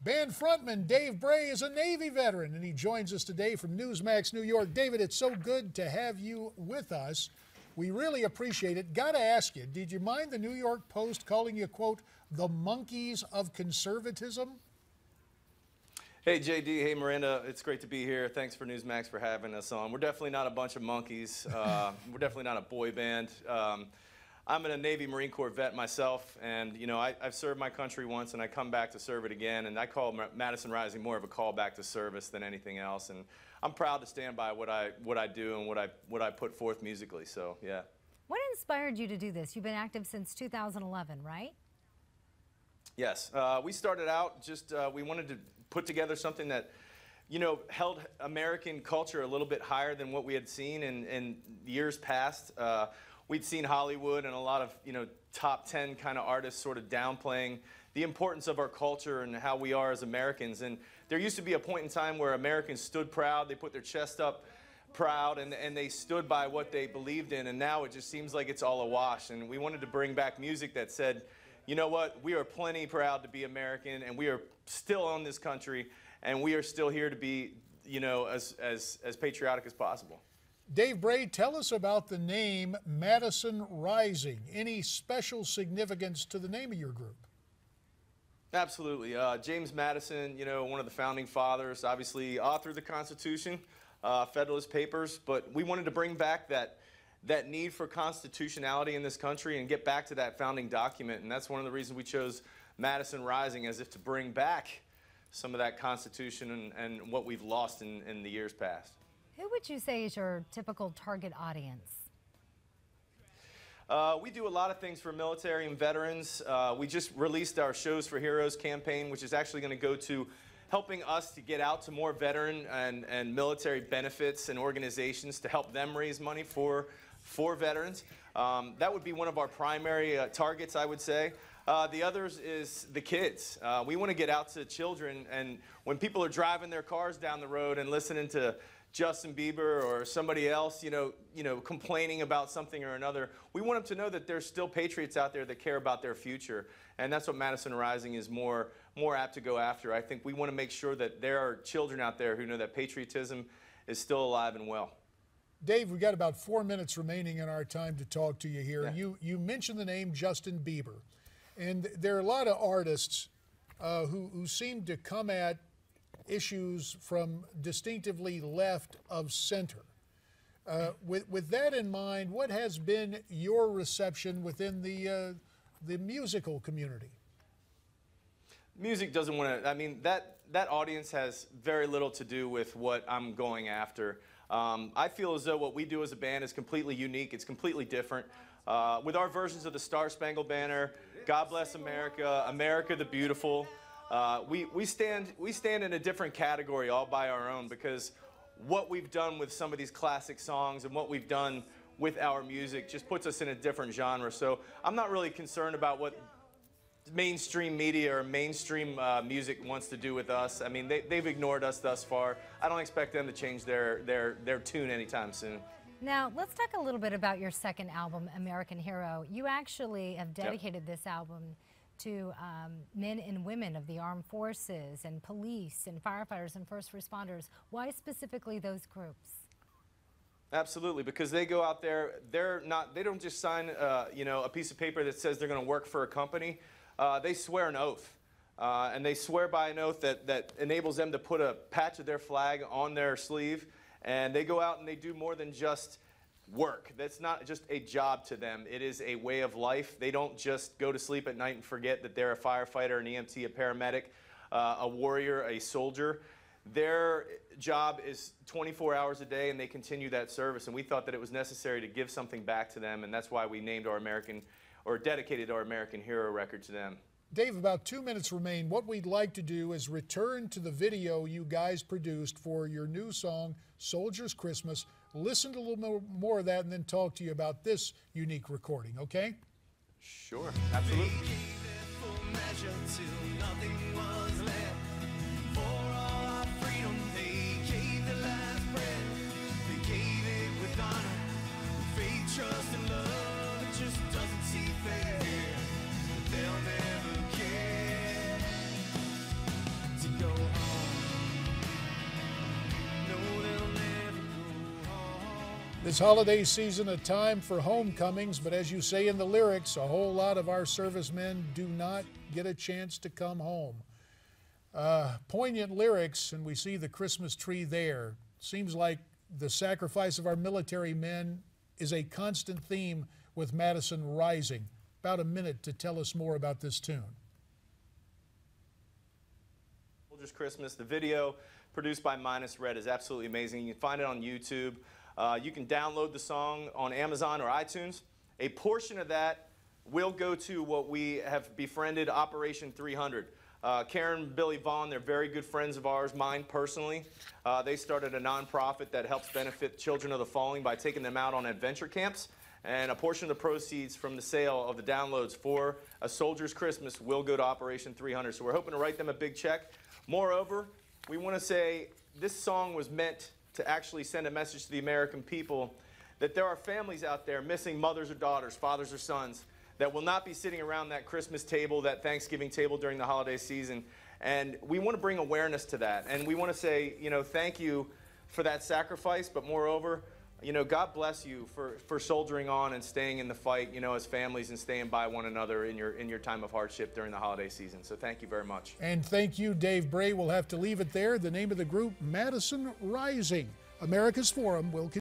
Band frontman Dave Bray is a Navy veteran, and he joins us today from Newsmax, New York. David, it's so good to have you with us. We really appreciate it. Got to ask you, did you mind the New York Post calling you, quote, the monkeys of conservatism? Hey, JD. Hey, Miranda. It's great to be here. Thanks for Newsmax for having us on. We're definitely not a bunch of monkeys. We're definitely not a boy band. I'm a Navy Marine Corps vet myself, and you know I've served my country once, and I come back to serve it again. And I call Madison Rising more of a callback to service than anything else. And I'm proud to stand by what I do and what I put forth musically. So yeah. What inspired you to do this? You've been active since 2011, right? Yes, we started out just we wanted to put together something that, you know, held American culture a little bit higher than what we had seen in years past. We'd seen Hollywood and a lot of, you know, top 10 kind of artists sort of downplaying the importance of our culture and how we are as Americans. And there used to be a point in time where Americans stood proud, they put their chest up proud, and they stood by what they believed in. And now it just seems like it's all awash. And we wanted to bring back music that said, you know what, we are plenty proud to be American, and we are still on this country, and we are still here to be, you know, as patriotic as possible. Dave Bray, tell us about the name Madison Rising. Any special significance to the name of your group? Absolutely. James Madison, you know, one of the founding fathers, obviously authored the Constitution, Federalist Papers, but we wanted to bring back that need for constitutionality in this country and get back to that founding document. And that's one of the reasons we chose Madison Rising, as if to bring back some of that Constitution and what we've lost in the years past. Who would you say is your typical target audience? We do a lot of things for military and veterans. We just released our Shows for Heroes campaign, which is actually going to go to helping us to get out to more veteran and military benefits and organizations to help them raise money for veterans. That would be one of our primary targets, I would say. The others is the kids. We want to get out to children, and when people are driving their cars down the road and listening to Justin Bieber or somebody else, you know, complaining about something or another, we want them to know that there's still patriots out there that care about their future, and that's what Madison Rising is more apt to go after. I think we want to make sure that there are children out there who know that patriotism is still alive and well. Dave, we've got about 4 minutes remaining in our time to talk to you here. Yeah. You mentioned the name Justin Bieber, and there are a lot of artists who seem to come at issues from distinctively left of center. With that in mind, what has been your reception within the musical community? Music doesn't want to, I mean, that audience has very little to do with what I'm going after. I feel as though what we do as a band is completely unique. It's completely different. With our versions of the Star Spangled Banner, God Bless America, America the Beautiful, we stand in a different category all by our own, because what we've done with some of these classic songs and what we've done with our music just puts us in a different genre. So I'm not really concerned about what mainstream media or mainstream music wants to do with us. I mean, they've ignored us thus far. I don't expect them to change their tune anytime soon. Now, let's talk a little bit about your second album, American Hero. You actually have dedicated this album to men and women of the armed forces and police and firefighters and first responders. Why specifically those groups? Absolutely, because they go out there, they don't just sign you know, a piece of paper that says they're going to work for a company. They swear an oath, and they swear by an oath that enables them to put a patch of their flag on their sleeve, and they go out and they do more than just work. That's not just a job to them. It is a way of life. They don't just go to sleep at night and forget that they're a firefighter, an EMT, a paramedic, a warrior, a soldier. Their job is 24 hours a day, and they continue that service. And we thought that it was necessary to give something back to them, and that's why we named our dedicated our American Hero record to them. Dave, about 2 minutes remain. What we'd like to do is return to the video you guys produced for your new song, Soldier's Christmas. Listen to a little more of that and then talk to you about this unique recording, okay? Sure, absolutely. Trust and love, it just doesn't seem fair. They'll never care. This holiday season, a time for homecomings, but as you say in the lyrics, a whole lot of our servicemen do not get a chance to come home. Poignant lyrics, and we see the Christmas tree there. Seems like the sacrifice of our military men is a constant theme with Madison Rising. About a minute to tell us more about this tune. Soldiers Christmas, the video produced by Minus Red is absolutely amazing. You can find it on YouTube. You can download the song on Amazon or iTunes. A portion of that will go to what we have befriended, Operation 300. Karen and Billy Vaughn, they're very good friends of ours, mine personally. They started a nonprofit that helps benefit children of the fallen by taking them out on adventure camps. And a portion of the proceeds from the sale of the downloads for A Soldier's Christmas will go to Operation 300. So we're hoping to write them a big check. Moreover, we want to say this song was meant to actually send a message to the American people that there are families out there missing mothers or daughters, fathers or sons, that will not be sitting around that Christmas table, that Thanksgiving table during the holiday season. And we want to bring awareness to that. And we want to say, you know, thank you for that sacrifice, but moreover, you know, God bless you for soldiering on and staying in the fight, you know, as families, and staying by one another in your time of hardship during the holiday season. So thank you very much. And thank you, Dave Bray. We'll have to leave it there. The name of the group, Madison Rising. America's Forum will continue.